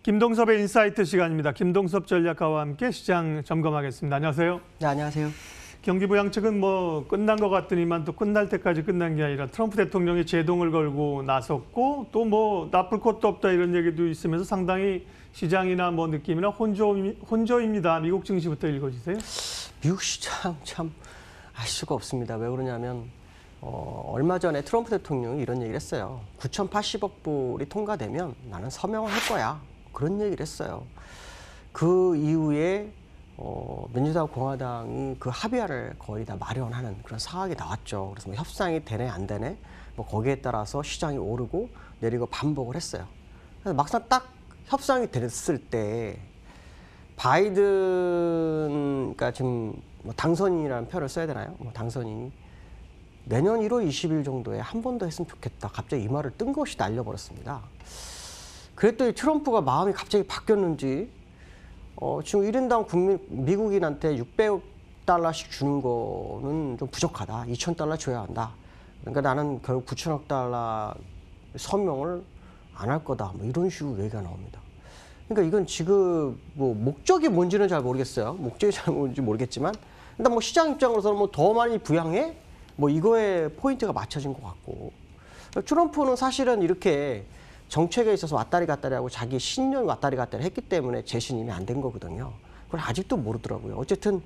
김동섭의 인사이트 시간입니다. 김동섭 전략가와 함께 시장 점검하겠습니다. 안녕하세요. 네, 안녕하세요. 경기부양 측은 끝난 것 같더니만 또 끝날 때까지 끝난 게 아니라 트럼프 대통령이 제동을 걸고 나섰고 또 나쁠 것도 없다 이런 얘기도 있으면서 상당히 시장이나 느낌이나 혼조입니다. 미국 증시부터 읽어주세요. 미국 시장 참 알 수가 없습니다. 왜 그러냐면 얼마 전에 트럼프 대통령이 이런 얘기를 했어요. 9,080억 불이 통과되면 나는 서명을 할 거야. 그런 얘기를 했어요. 그 이후에 민주당, 공화당이 그 합의안을 거의 다 마련하는 그런 상황이 나왔죠. 그래서 협상이 되네 안 되네 거기에 따라서 시장이 오르고 내리고 반복을 했어요. 그래서 막상 딱 협상이 됐을 때 바이든, 그러니까 지금 당선인이라는 표현을 써야 되나요? 당선인이 내년 1월 20일 정도에 한 번 더 했으면 좋겠다. 갑자기 이 말을 뜬금없이 날려버렸습니다. 그랬더니 트럼프가 마음이 갑자기 바뀌었는지 지금 1인당 미국인한테 600달러씩 주는 거는 좀 부족하다. 2,000달러 줘야 한다. 그러니까 나는 결국 9천억 달러 서명을 안 할 거다. 이런 식으로 얘기가 나옵니다. 그러니까 이건 지금 목적이 뭔지는 잘 모르겠어요. 목적이 잘 뭔지 모르겠지만 일단 시장 입장으로서는 더 많이 부양해? 이거에 포인트가 맞춰진 것 같고 트럼프는 사실은 이렇게 정책에 있어서 왔다리 갔다리 하고 자기 신념 왔다리 갔다리 했기 때문에 재신임이 안 된 거거든요. 그걸 아직도 모르더라고요. 어쨌든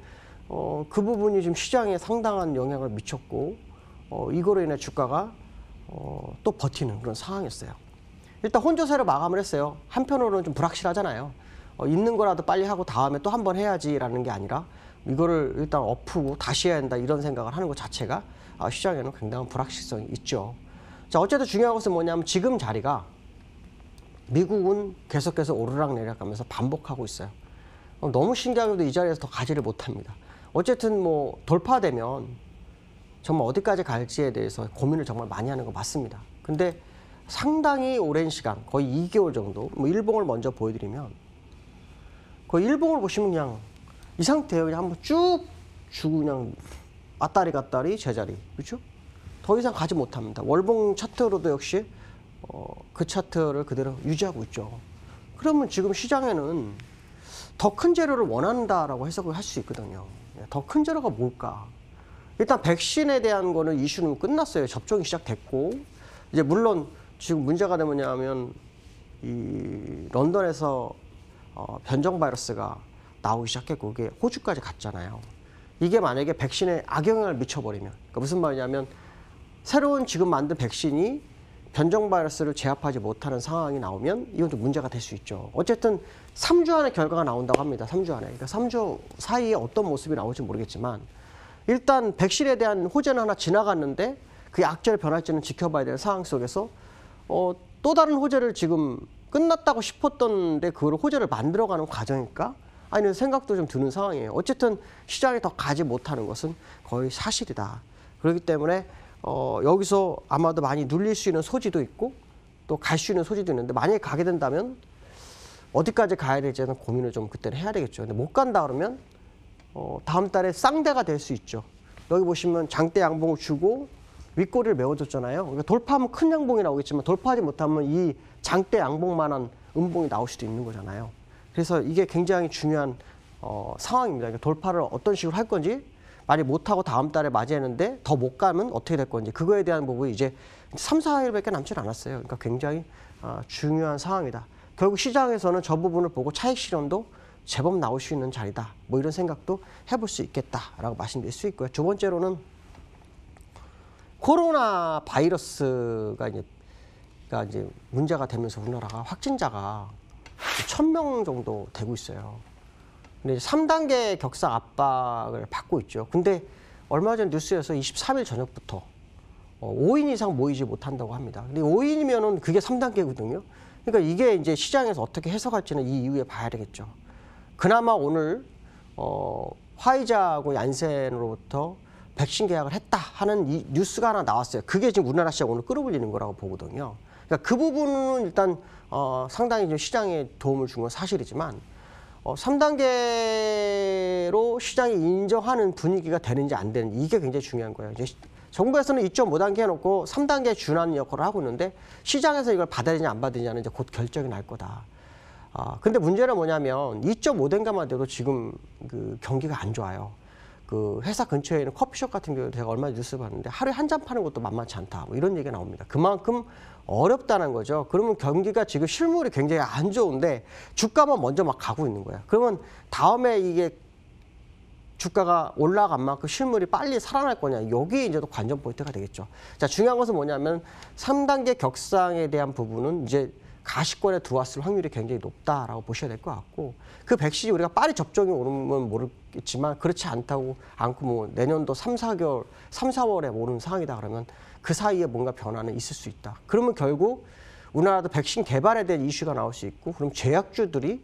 그 부분이 지금 시장에 상당한 영향을 미쳤고 이거로 인해 주가가 또 버티는 그런 상황이었어요. 일단 혼조세로 마감을 했어요. 한편으로는 좀 불확실하잖아요. 있는 거라도 빨리 하고 다음에 또 한 번 해야지라는 게 아니라 이거를 일단 엎고 다시 해야 한다 이런 생각을 하는 것 자체가 시장에는 굉장한 불확실성이 있죠. 자, 어쨌든 중요한 것은 뭐냐면 지금 자리가 미국은 계속해서 오르락내리락 하면서 반복하고 있어요. 너무 신기하게도 이 자리에서 더 가지를 못합니다. 어쨌든 돌파되면 정말 어디까지 갈지에 대해서 고민을 정말 많이 하는 거 맞습니다. 근데 상당히 오랜 시간, 거의 2개월 정도, 일봉을 먼저 보여드리면 거의 일봉을 보시면 그냥 이 상태예요. 그냥 한번 쭉 주고 그냥 왔다리 갔다리 제자리, 그렇죠? 더 이상 가지 못합니다. 월봉 차트로도 역시 그 차트를 그대로 유지하고 있죠. 그러면 지금 시장에는 더 큰 재료를 원한다라고 해석을 할 수 있거든요. 더 큰 재료가 뭘까? 일단 백신에 대한 거는 이슈는 끝났어요. 접종이 시작됐고 이제 물론 지금 문제가 되면 이 런던에서 변종 바이러스가 나오기 시작했고 그게 호주까지 갔잖아요. 이게 만약에 백신에 악영향을 미쳐버리면 그러니까 무슨 말이냐면 새로운 지금 만든 백신이 변종 바이러스를 제압하지 못하는 상황이 나오면 이건 좀 문제가 될 수 있죠. 어쨌든 3주 안에 결과가 나온다고 합니다. 3주 안에. 그러니까 3주 사이에 어떤 모습이 나올지 모르겠지만 일단 백신에 대한 호재는 하나 지나갔는데 그게 악재를 변할지는 지켜봐야 될 상황 속에서 또 다른 호재를 지금 끝났다고 싶었던데 그걸 호재를 만들어가는 과정일까? 아니면 생각도 좀 드는 상황이에요. 어쨌든 시장에 더 가지 못하는 것은 거의 사실이다. 그렇기 때문에 여기서 아마도 많이 눌릴 수 있는 소지도 있고 또 갈 수 있는 소지도 있는데 만약에 가게 된다면 어디까지 가야 될지는 고민을 좀 그때는 해야 되겠죠. 근데 못 간다 그러면 다음 달에 쌍대가 될 수 있죠. 여기 보시면 장대 양봉을 주고 윗꼬리를 메워줬잖아요. 그러니까 돌파하면 큰 양봉이 나오겠지만 돌파하지 못하면 이 장대 양봉만한 음봉이 나올 수도 있는 거잖아요. 그래서 이게 굉장히 중요한 상황입니다. 그러니까 돌파를 어떤 식으로 할 건지 만약 못하고 다음 달에 맞이했는데 더 못 가면 어떻게 될 건지 그거에 대한 부분이 이제 3, 4일밖에 남지 않았어요. 그러니까 굉장히 중요한 상황이다. 결국 시장에서는 저 부분을 보고 차익 실현도 제법 나올 수 있는 자리다. 이런 생각도 해볼 수 있겠다라고 말씀드릴 수 있고요. 두 번째로는 코로나 바이러스가 이제 문제가 되면서 우리나라가 확진자가 1,000명 정도 되고 있어요. 근데 3단계 격상 압박을 받고 있죠. 근데 얼마 전 뉴스에서 23일 저녁부터 5인 이상 모이지 못한다고 합니다. 근데 5인이면은 그게 3단계거든요. 그러니까 이게 이제 시장에서 어떻게 해석할지는 이 이후에 봐야 되겠죠. 그나마 오늘 화이자하고 얀센으로부터 백신 계약을 했다 하는 이 뉴스가 하나 나왔어요. 그게 지금 우리나라 시장 오늘 끌어올리는 거라고 보거든요. 그러니까 그 부분은 일단 상당히 좀 시장에 도움을 준 건 사실이지만 3단계로 시장이 인정하는 분위기가 되는지 안 되는지 이게 굉장히 중요한 거예요. 이제 정부에서는 2.5단계 해놓고 3단계에 준하는 역할을 하고 있는데 시장에서 이걸 받아들이냐 안 받아들이냐는 이제 곧 결정이 날 거다. 근데 문제는 뭐냐면 2.5대인가만 돼도 지금 그 경기가 안 좋아요. 그 회사 근처에 있는 커피숍 같은 경우도 제가 얼마 전에 뉴스 봤는데 하루에 한 잔 파는 것도 만만치 않다. 뭐 이런 얘기가 나옵니다. 그만큼 어렵다는 거죠. 그러면 경기가 지금 실물이 굉장히 안 좋은데 주가만 먼저 막 가고 있는 거야. 그러면 다음에 이게 주가가 올라간 만큼 실물이 빨리 살아날 거냐. 여기 이제 또 관전 포인트가 되겠죠. 자, 중요한 것은 뭐냐면 3단계 격상에 대한 부분은 이제 가시권에 들어왔을 확률이 굉장히 높다라고 보셔야 될 것 같고 그 백신이 우리가 빨리 접종이 오르면 모르겠지만 그렇지 않고 뭐 내년도 3, 4월에 오는 상황이다 그러면 그 사이에 뭔가 변화는 있을 수 있다. 그러면 결국 우리나라도 백신 개발에 대한 이슈가 나올 수 있고 그럼 제약주들이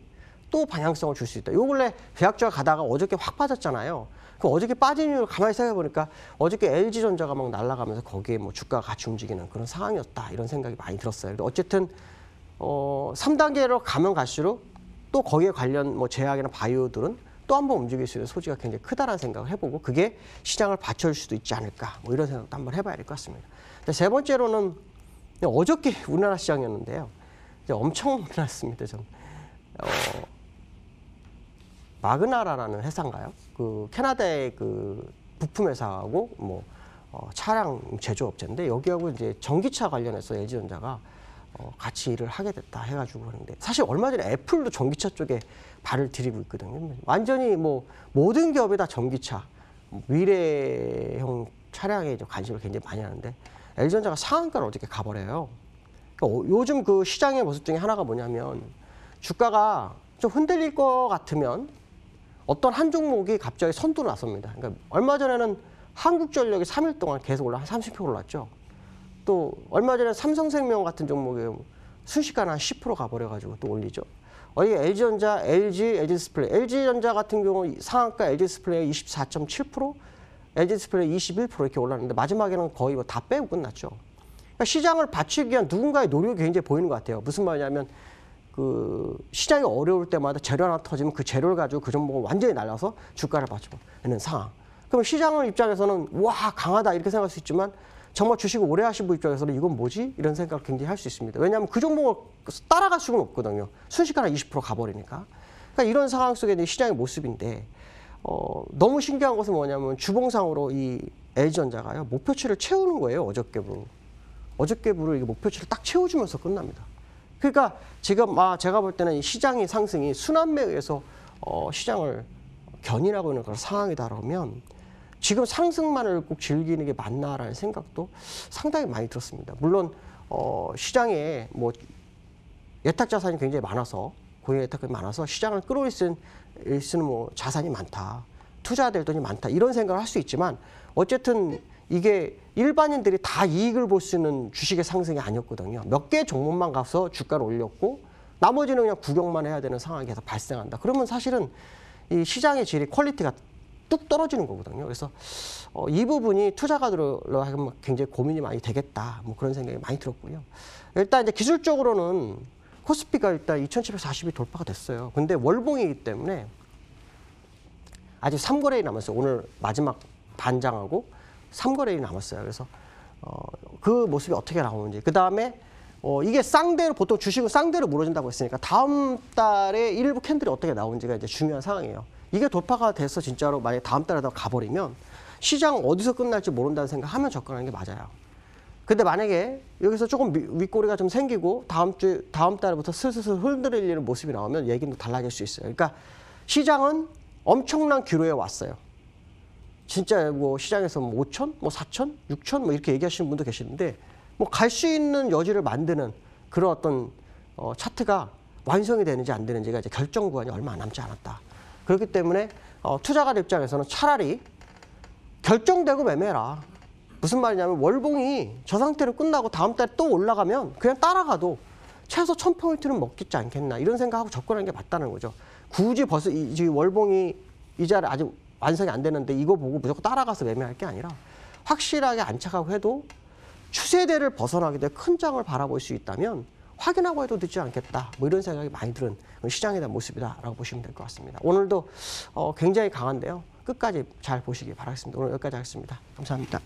또 방향성을 줄 수 있다. 요 근래 제약주가 가다가 어저께 확 빠졌잖아요. 그 어저께 빠진 이유를 가만히 생각해 보니까 어저께 LG전자가 막 날아가면서 거기에 뭐 주가가 같이 움직이는 그런 상황이었다. 이런 생각이 많이 들었어요. 어쨌든 3단계로 가면 갈수록 또 거기에 관련 뭐 제약이나 바이오들은 또 한 번 움직일 수 있는 소지가 굉장히 크다라는 생각을 해보고 그게 시장을 받쳐줄 수도 있지 않을까 뭐 이런 생각도 한번 해봐야 될 것 같습니다. 세 번째로는 어저께 우리나라 시장이었는데요. 이제 엄청 놀랐습니다. 좀 마그나라라는 회사인가요? 그 캐나다의 그 부품 회사하고 뭐 차량 제조업체인데 여기하고 이제 전기차 관련해서 LG전자가 같이 일을 하게 됐다 해가지고 그러는데 사실 얼마 전에 애플도 전기차 쪽에 발을 들이고 있거든요. 완전히 뭐 모든 기업이 다 전기차, 미래형 차량에 관심을 굉장히 많이 하는데 LG전자가 상한가를 어저께 가버려요. 그러니까 요즘 그 시장의 모습 중에 하나가 뭐냐면 주가가 좀 흔들릴 것 같으면 어떤 한 종목이 갑자기 선두로 나섭니다. 그러니까 얼마 전에는 한국전력이 3일 동안 계속 한 30% 올랐죠. 또 얼마 전에 삼성생명 같은 종목이 순식간에 한 10% 가버려가지고 또 올리죠. 어디 LG전자, LG디스플레이. LG전자 같은 경우 상한가 LG디스플레이 24.7%, LG디스플레이 21% 이렇게 올랐는데 마지막에는 거의 뭐 다 빼고 끝났죠. 그러니까 시장을 받치기 위한 누군가의 노력이 굉장히 보이는 것 같아요. 무슨 말이냐면 그 시장이 어려울 때마다 재료 하나 터지면 그 재료를 가지고 그 종목을 완전히 날려서 주가를 받쳐보는 상황. 그럼 시장 입장에서는 와 강하다 이렇게 생각할 수 있지만 정말 주식을 오래 하신 분 입장에서는 이건 뭐지? 이런 생각을 굉장히 할 수 있습니다. 왜냐하면 그 종목을 따라갈 수는 없거든요. 순식간에 20% 가버리니까. 그러니까 이런 상황 속에 있는 시장의 모습인데 너무 신기한 것은 뭐냐면 주봉상으로 이 LG전자가요. 목표치를 채우는 거예요. 어저께부로 이게 목표치를 딱 채워주면서 끝납니다. 그러니까 지금 제가 볼 때는 이 시장의 상승이 순환매에 의해서 시장을 견인하고 있는 그런 상황이다 그러면 지금 상승만을 꼭 즐기는 게 맞나라는 생각도 상당히 많이 들었습니다. 물론 시장에 뭐 예탁 자산이 굉장히 많아서 고유 예탁이 많아서 시장을 끌어올릴 수 있는 뭐 자산이 많다, 투자될 돈이 많다 이런 생각을 할 수 있지만 어쨌든 이게 일반인들이 다 이익을 볼 수 있는 주식의 상승이 아니었거든요. 몇 개 종목만 가서 주가를 올렸고 나머지는 그냥 구경만 해야 되는 상황이 계속 발생한다. 그러면 사실은 이 시장의 질이 퀄리티가 뚝 떨어지는 거거든요. 그래서 이 부분이 투자가들로 하여금 굉장히 고민이 많이 되겠다. 뭐 그런 생각이 많이 들었고요. 일단 이제 기술적으로는 코스피가 일단 2,740이 돌파가 됐어요. 근데 월봉이기 때문에 아직 3거래일이 남았어요. 오늘 마지막 반장하고 3거래일이 남았어요. 그래서 그 모습이 어떻게 나오는지. 그 다음에 이게 쌍대로 보통 주식은 쌍대로 무너진다고 했으니까 다음 달에 일부 캔들이 어떻게 나오는지가 이제 중요한 상황이에요. 이게 돌파가 돼서 진짜로 만약에 다음 달에 가버리면 시장 어디서 끝날지 모른다는 생각하면 접근하는 게 맞아요. 근데 만약에 여기서 조금 윗꼬리가 좀 생기고 다음 달부터 슬슬 흔들리는 모습이 나오면 얘기는 달라질 수 있어요. 그러니까 시장은 엄청난 기로에 왔어요. 진짜 뭐 시장에서 뭐 5천, 뭐 4천, 6천 뭐 이렇게 얘기하시는 분도 계시는데 뭐 갈 수 있는 여지를 만드는 그런 어떤 차트가 완성이 되는지 안 되는지가 이제 결정 구간이 얼마 남지 않았다. 그렇기 때문에 투자가들 입장에서는 차라리 결정되고 매매해라. 무슨 말이냐면 월봉이 저 상태로 끝나고 다음 달에 또 올라가면 그냥 따라가도 최소 1000포인트는 먹겠지 않겠나 이런 생각하고 접근하는 게 맞다는 거죠. 굳이 벌써 이 월봉이 이 자리 아직 완성이 안 되는데 이거 보고 무조건 따라가서 매매할 게 아니라 확실하게 안착하고 해도 추세대를 벗어나게 돼 큰 장을 바라볼 수 있다면 확인하고 해도 늦지 않겠다. 뭐 이런 생각이 많이 드는 시장에 대한 모습이다라고 보시면 될 것 같습니다. 오늘도 굉장히 강한데요. 끝까지 잘 보시기 바라겠습니다. 오늘 여기까지 하겠습니다. 감사합니다.